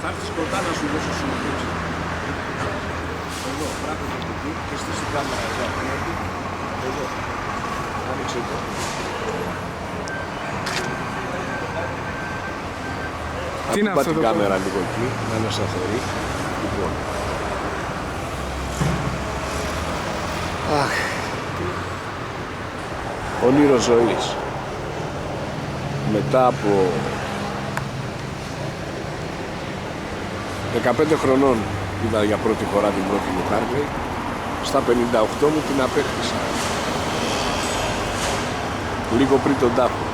Θα έρθεις κοντά να σου δώσω συνοχές. Εδώ, πράγμα το κουμπί και στήσει την κάμερα εδώ απέναντι. Εδώ, άνοιξε το. Τι είναι αυτό την κάμερα λίγο εκεί, να είναι σταθερή. Λοιπόν. Αχ. Όνειρο ζωής. Μετά από 15 χρονών είδα για πρώτη φορά την πρώτη μου Harley. Στα 58 μου την απέκτησα. Λίγο πριν τον τάφο.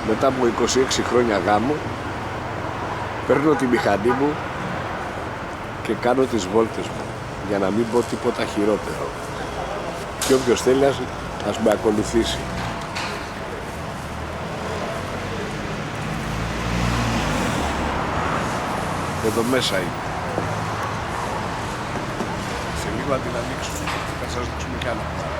Μετά από 26 χρόνια γάμο παίρνω τη μηχανή μου και κάνω τις βόλτες μου, για να μην πω τίποτα χειρότερο. Και όποιος θέλει ας με ακολουθήσει. Εδώ μέσα είναι. Σε λίγο να την ανοίξουμε και θα σας δείξουμε κι άλλα.